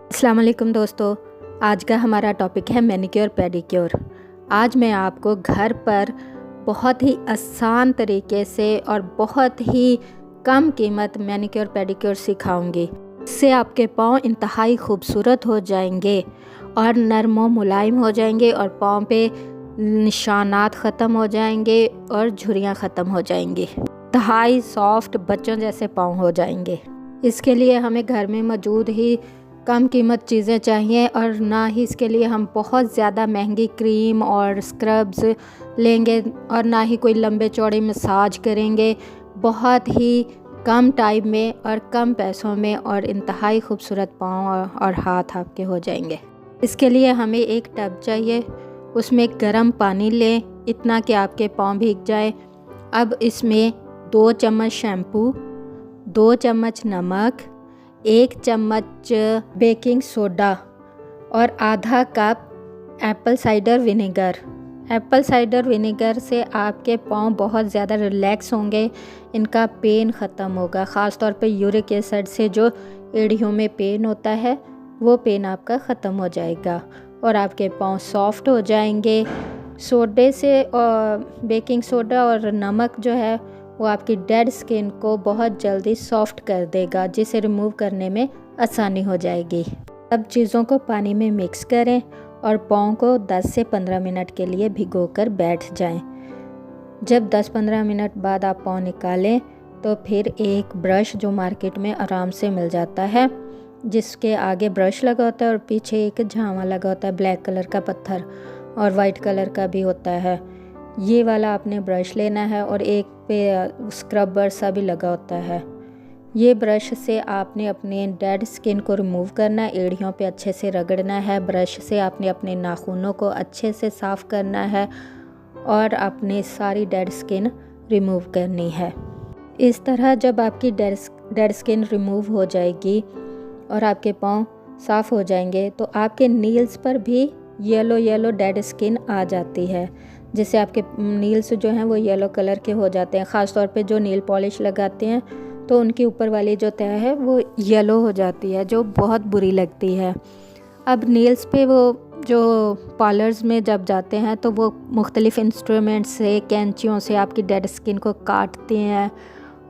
अस्सलाम वालेकुम दोस्तों। आज का हमारा टॉपिक है मैनिक्योर पेडिक्योर। आज मैं आपको घर पर बहुत ही आसान तरीके से और बहुत ही कम कीमत मैनिक्योर पेडिक्योर सिखाऊंगी। इससे आपके पाँव इंतहाई खूबसूरत हो जाएंगे और नरम व मुलायम हो जाएंगे और पाँव पे निशानात ख़त्म हो जाएंगे और झुर्रियाँ ख़त्म हो जाएंगी। इंतहाई सॉफ्ट बच्चों जैसे पाँव हो जाएंगे। इसके लिए हमें घर में मौजूद ही कम कीमत चीज़ें चाहिए और ना ही इसके लिए हम बहुत ज़्यादा महंगी क्रीम और स्क्रब्स लेंगे और ना ही कोई लंबे चौड़े मसाज करेंगे। बहुत ही कम टाइम में और कम पैसों में और इंतहाई खूबसूरत पाँव और हाथ आपके हो जाएंगे। इसके लिए हमें एक टब चाहिए, उसमें गर्म पानी लें इतना कि आपके पाँव भीग जाए। अब इसमें 2 चम्मच शैम्पू, 2 चम्मच नमक, 1 चम्मच बेकिंग सोडा और आधा cup Apple cider vinegar. Apple cider vinegar से आपके पाँव बहुत ज़्यादा रिलैक्स होंगे, इनका पेन ख़त्म होगा। ख़ास तौर पे यूरिक एसिड से जो एड़ियों में पेन होता है वो पेन आपका ख़त्म हो जाएगा और आपके पाँव सॉफ्ट हो जाएंगे। सोडे से और बेकिंग सोडा और नमक जो है वो आपकी डेड स्किन को बहुत जल्दी सॉफ्ट कर देगा, जिसे रिमूव करने में आसानी हो जाएगी। अब चीज़ों को पानी में मिक्स करें और पाँव को 10 से 15 मिनट के लिए भिगोकर बैठ जाएं। जब 10-15 मिनट बाद आप पाँव निकालें तो फिर एक ब्रश जो मार्केट में आराम से मिल जाता है, जिसके आगे ब्रश लगा होता है और पीछे एक झांवा लगा होता है, ब्लैक कलर का पत्थर और वाइट कलर का भी होता है। ये वाला आपने ब्रश लेना है और एक पे स्क्रबर सा भी लगा होता है। ये ब्रश से आपने अपने डेड स्किन को रिमूव करना है, एड़ियों पे अच्छे से रगड़ना है। ब्रश से आपने अपने नाखूनों को अच्छे से साफ़ करना है और अपनी सारी डेड स्किन रिमूव करनी है। इस तरह जब आपकी डेड स्किन रिमूव हो जाएगी और आपके पाँव साफ़ हो जाएंगे तो आपके नील्स पर भी येलो डेड स्किन आ जाती है, जिससे आपके नील्स जो हैं वो येलो कलर के हो जाते हैं। ख़ास तौर पे जो नील पॉलिश लगाते हैं तो उनकी ऊपर वाली जो तह है वो येलो हो जाती है, जो बहुत बुरी लगती है। अब नील्स पे वो जो पार्लर्स में जब जाते हैं तो वो मुख्तलिफ़ इंस्ट्रूमेंट से, कैंचियों से आपकी डेड स्किन को काटते हैं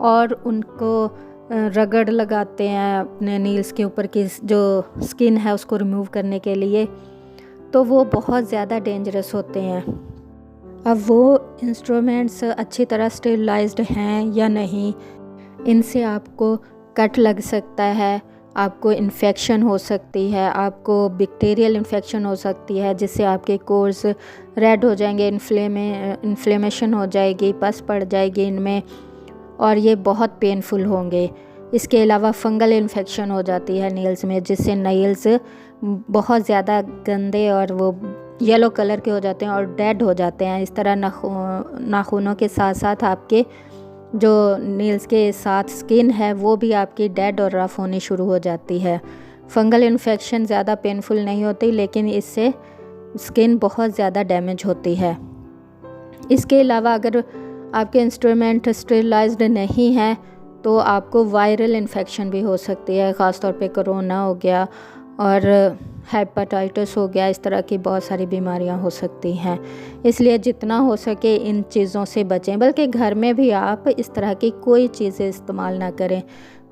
और उनको रगड़ लगाते हैं अपने नील्स के ऊपर की जो स्किन है उसको रिमूव करने के लिए, तो वो बहुत ज़्यादा डेंजरस होते हैं। अब वो इंस्ट्रूमेंट्स अच्छी तरह स्टेरिलाइज्ड हैं या नहीं, इनसे आपको कट लग सकता है, आपको इन्फेक्शन हो सकती है, आपको बैक्टीरियल इन्फेक्शन हो सकती है, जिससे आपके कोर्स रेड हो जाएंगे, इन्फ्लेमेशन हो जाएगी, पस पड़ जाएगी इनमें और ये बहुत पेनफुल होंगे। इसके अलावा फंगल इन्फेक्शन हो जाती है नेल्स में, जिससे नेल्स बहुत ज़्यादा गंदे और वो येलो कलर के हो जाते हैं और डेड हो जाते हैं। इस तरह नाखूनों के साथ साथ आपके जो नेल्स के साथ स्किन है वो भी आपकी डेड और रफ़ होनी शुरू हो जाती है। फंगल इन्फेक्शन ज़्यादा पेनफुल नहीं होती, लेकिन इससे स्किन बहुत ज़्यादा डैमेज होती है। इसके अलावा अगर आपके इंस्ट्रूमेंट स्टेरिलाइज्ड नहीं है तो आपको वायरल इन्फेक्शन भी हो सकती है। ख़ास तौर पे कोरोना हो गया और हेपेटाइटिस हो गया, इस तरह की बहुत सारी बीमारियां हो सकती हैं। इसलिए जितना हो सके इन चीज़ों से बचें, बल्कि घर में भी आप इस तरह की कोई चीज़ें इस्तेमाल ना करें।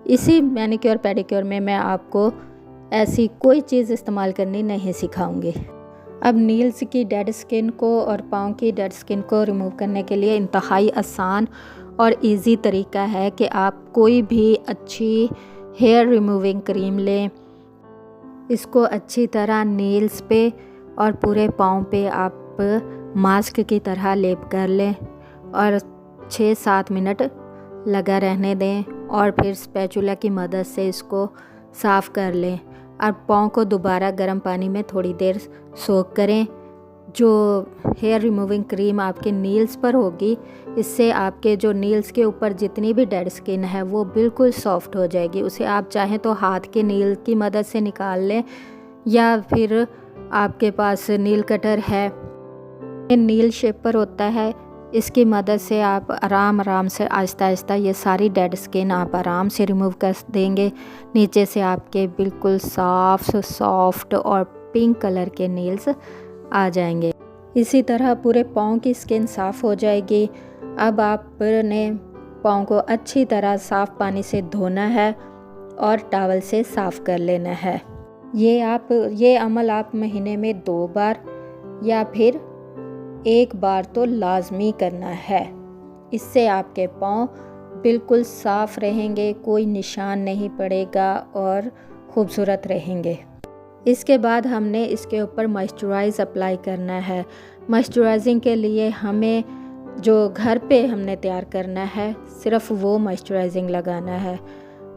इसी मैनिक्योर पेडिक्योर में मैं आपको ऐसी कोई चीज़ इस्तेमाल करनी नहीं सिखाऊंगी। अब नील्स की डेड स्किन को और पाँव की डेड स्किन को रिमूव करने के लिए इंतहाई आसान और इजी तरीका है कि आप कोई भी अच्छी हेयर रिमूविंग क्रीम लें, इसको अच्छी तरह नील्स पे और पूरे पाँव पे आप मास्क की तरह लेप कर लें और 6-7 मिनट लगा रहने दें और फिर स्पैचुला की मदद से इसको साफ़ कर लें और पाँव को दोबारा गर्म पानी में थोड़ी देर सोक करें। जो हेयर रिमूविंग क्रीम आपके नील्स पर होगी, इससे आपके जो नील्स के ऊपर जितनी भी डेड स्किन है वो बिल्कुल सॉफ्ट हो जाएगी। उसे आप चाहें तो हाथ के नील की मदद से निकाल लें या फिर आपके पास नील कटर है, नील शेपर होता है, इसकी मदद से आप आराम आराम से आहिस्ता आहिस्ता ये सारी डेड स्किन आप आराम से रिमूव कर देंगे। नीचे से आपके बिल्कुल साफ़ सॉफ्ट और पिंक कलर के नेल्स आ जाएंगे। इसी तरह पूरे पाँव की स्किन साफ़ हो जाएगी। अब आपने पाँव को अच्छी तरह साफ़ पानी से धोना है और टॉवल से साफ़ कर लेना है। ये अमल आप महीने में 2 बार या फिर 1 बार तो लाजमी करना है। इससे आपके पाँव बिल्कुल साफ़ रहेंगे, कोई निशान नहीं पड़ेगा और ख़ूबसूरत रहेंगे। इसके बाद हमने इसके ऊपर मॉइस्चराइज़ अप्लाई करना है। मॉइस्चराइजिंग के लिए हमें जो घर पे हमने तैयार करना है सिर्फ़ वो मॉइस्चराइजिंग लगाना है।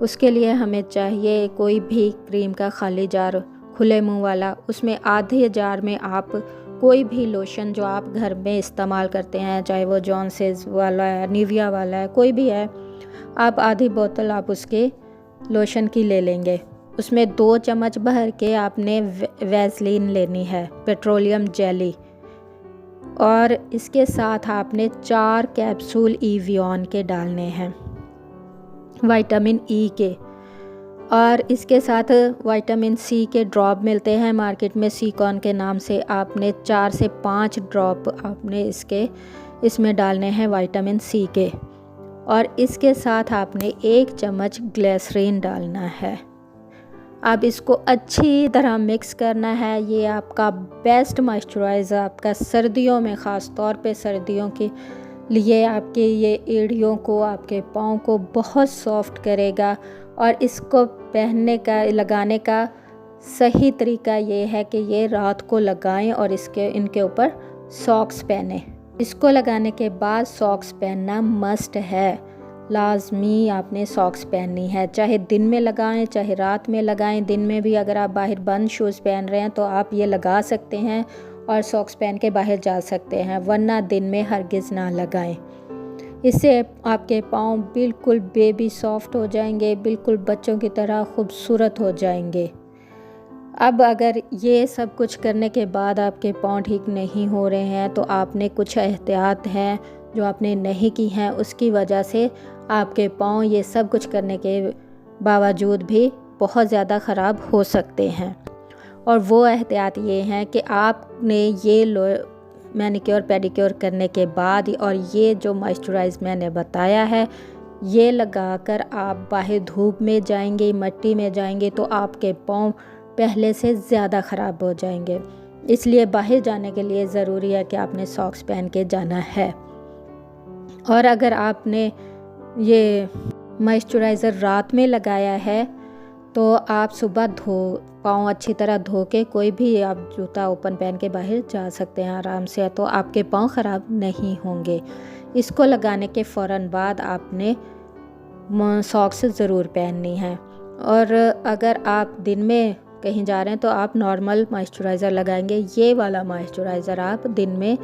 उसके लिए हमें चाहिए कोई भी क्रीम का खाली जार खुले मुंह वाला, उसमें आधे जार में आप कोई भी लोशन जो आप घर में इस्तेमाल करते हैं, चाहे वो जॉनसेस वाला है, निविया वाला है, कोई भी है, आप आधी बोतल आप उसके लोशन की ले लेंगे। उसमें 2 चम्मच भर के आपने वैसलीन लेनी है, पेट्रोलियम जेली, और इसके साथ आपने 4 कैप्सूल इवियन के डालने हैं, विटामिन ई के। और इसके साथ विटामिन सी के ड्रॉप मिलते हैं मार्केट में सीकॉन के नाम से। आपने 4 से 5 ड्रॉप आपने इसमें डालने हैं विटामिन सी के। और इसके साथ आपने 1 चम्मच ग्लिसरीन डालना है। अब इसको अच्छी तरह मिक्स करना है। ये आपका बेस्ट मॉइस्चराइज़र आपका सर्दियों में, ख़ास तौर पे सर्दियों के लिए आपके ये एड़ियों को, आपके पाँव को बहुत सॉफ्ट करेगा। और इसको लगाने का सही तरीका ये है कि ये रात को लगाएं और इनके ऊपर सॉक्स पहने। इसको लगाने के बाद सॉक्स पहनना मस्ट है, लाजमी आपने सॉक्स पहननी है। चाहे दिन में लगाएं चाहे रात में लगाएं। दिन में भी अगर आप बाहर बंद शूज़ पहन रहे हैं तो आप ये लगा सकते हैं और सॉक्स पहन के बाहर जा सकते हैं, वरना दिन में हरगिज़ ना लगाएं। इससे आपके पाँव बिल्कुल बेबी सॉफ्ट हो जाएंगे, बिल्कुल बच्चों की तरह खूबसूरत हो जाएंगे। अब अगर ये सब कुछ करने के बाद आपके पाँव ठीक नहीं हो रहे हैं तो आपने कुछ एहतियात हैं जो आपने नहीं की हैं, उसकी वजह से आपके पाँव ये सब कुछ करने के बावजूद भी बहुत ज़्यादा ख़राब हो सकते हैं। और वो एहतियात ये हैं कि आपने ये मैनिक्योर पेडिक्योर करने के बाद और ये जो मॉइस्चराइज़ मैंने बताया है, ये लगाकर आप बाहर धूप में जाएंगे, मिट्टी में जाएंगे तो आपके पाँव पहले से ज़्यादा ख़राब हो जाएंगे। इसलिए बाहर जाने के लिए ज़रूरी है कि आपने सॉक्स पहन के जाना है। और अगर आपने ये मॉइस्चराइज़र रात में लगाया है तो आप सुबह पाँव अच्छी तरह धो के, कोई भी आप जूता ओपन पहन के बाहर जा सकते हैं आराम से, तो आपके पाँव ख़राब नहीं होंगे। इसको लगाने के फ़ौरन बाद आपने सॉक्स ज़रूर पहननी है। और अगर आप दिन में कहीं जा रहे हैं तो आप नॉर्मल मॉइस्चराइज़र लगाएंगे। ये वाला मॉइस्चराइज़र आप दिन में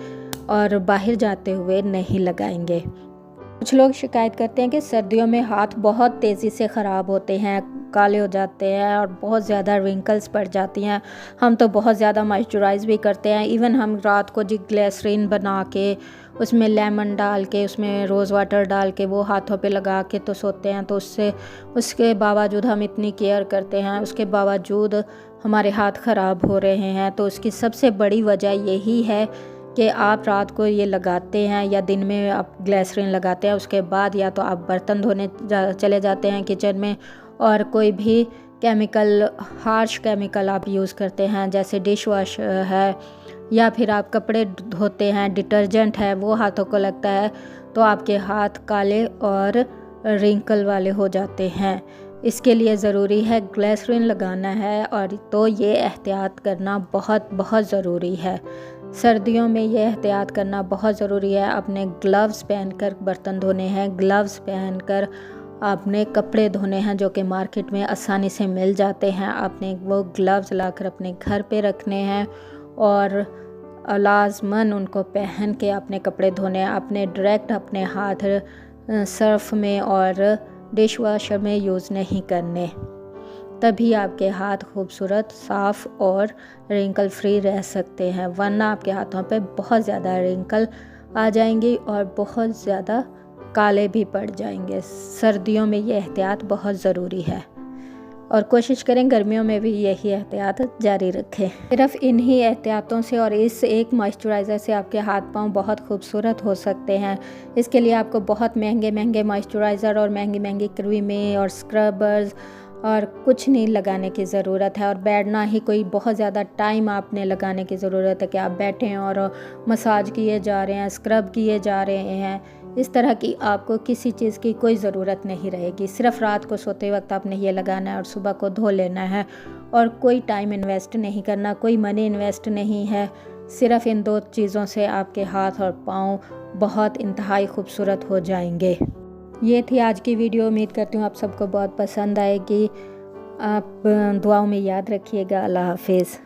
और बाहर जाते हुए नहीं लगाएंगे। कुछ लोग शिकायत करते हैं कि सर्दियों में हाथ बहुत तेज़ी से ख़राब होते हैं, काले हो जाते हैं और बहुत ज़्यादा रिंकल्स पड़ जाती हैं। हम तो बहुत ज़्यादा मॉइस्चराइज़ भी करते हैं। इवन हम रात को ग्लिसरीन बना के उसमें लेमन डाल के, उसमें रोज़ वाटर डाल के वो हाथों पे लगा के तो सोते हैं। तो उसके बावजूद हम इतनी केयर करते हैं, उसके बावजूद हमारे हाथ ख़राब हो रहे हैं। तो उसकी सबसे बड़ी वजह यही है कि आप रात को ये लगाते हैं या दिन में आप ग्लिसरीन लगाते हैं, उसके बाद या तो आप बर्तन धोने चले जाते हैं किचन में और कोई भी केमिकल, हार्श केमिकल आप यूज़ करते हैं, जैसे डिश वॉश है, या फिर आप कपड़े धोते हैं, डिटर्जेंट है, वो हाथों को लगता है तो आपके हाथ काले और रिंकल वाले हो जाते हैं। इसके लिए ज़रूरी है ग्लिसरीन लगाना है और तो ये एहतियात करना बहुत बहुत ज़रूरी है। सर्दियों में ये एहतियात करना बहुत ज़रूरी है। अपने ग्लव्स पहनकर बर्तन धोने हैं, ग्लव्स पहनकर आपने कपड़े धोने हैं जो कि मार्केट में आसानी से मिल जाते हैं। आपने वो ग्लव्स लाकर अपने घर पे रखने हैं और लाजमन उनको पहन के अपने कपड़े धोने हैं। आपने डायरेक्ट अपने हाथ सर्फ में और डिश वॉशर में यूज़ नहीं करने, तभी आपके हाथ खूबसूरत, साफ़ और रिंकल फ्री रह सकते हैं, वरना आपके हाथों पे बहुत ज़्यादा रिंकल आ जाएंगी और बहुत ज़्यादा काले भी पड़ जाएंगे। सर्दियों में ये एहतियात बहुत ज़रूरी है और कोशिश करें गर्मियों में भी यही एहतियात जारी रखें। सिर्फ इन्हीं एहतियातों से और इस एक मॉइस्चराइज़र से आपके हाथ पांव बहुत खूबसूरत हो सकते हैं। इसके लिए आपको बहुत महंगे महंगे मॉइस्चराइज़र और महंगी महंगी क्रीमें और स्क्रबर्स और कुछ नहीं लगाने की ज़रूरत है, और बैठना ही कोई बहुत ज़्यादा टाइम आपने लगाने की ज़रूरत है कि आप बैठें और मसाज किए जा रहे हैं, स्क्रब किए जा रहे हैं। इस तरह की आपको किसी चीज़ की कोई ज़रूरत नहीं रहेगी। सिर्फ रात को सोते वक्त आपने ये लगाना है और सुबह को धो लेना है, और कोई टाइम इन्वेस्ट नहीं करना, कोई मनी इन्वेस्ट नहीं है। सिर्फ इन 2 चीज़ों से आपके हाथ और पाँव बहुत इंतहाई खूबसूरत हो जाएंगे। ये थी आज की वीडियो। उम्मीद करती हूँ आप सबको बहुत पसंद आएगी। आप दुआओं में याद रखिएगा। अल्लाह हाफिज़।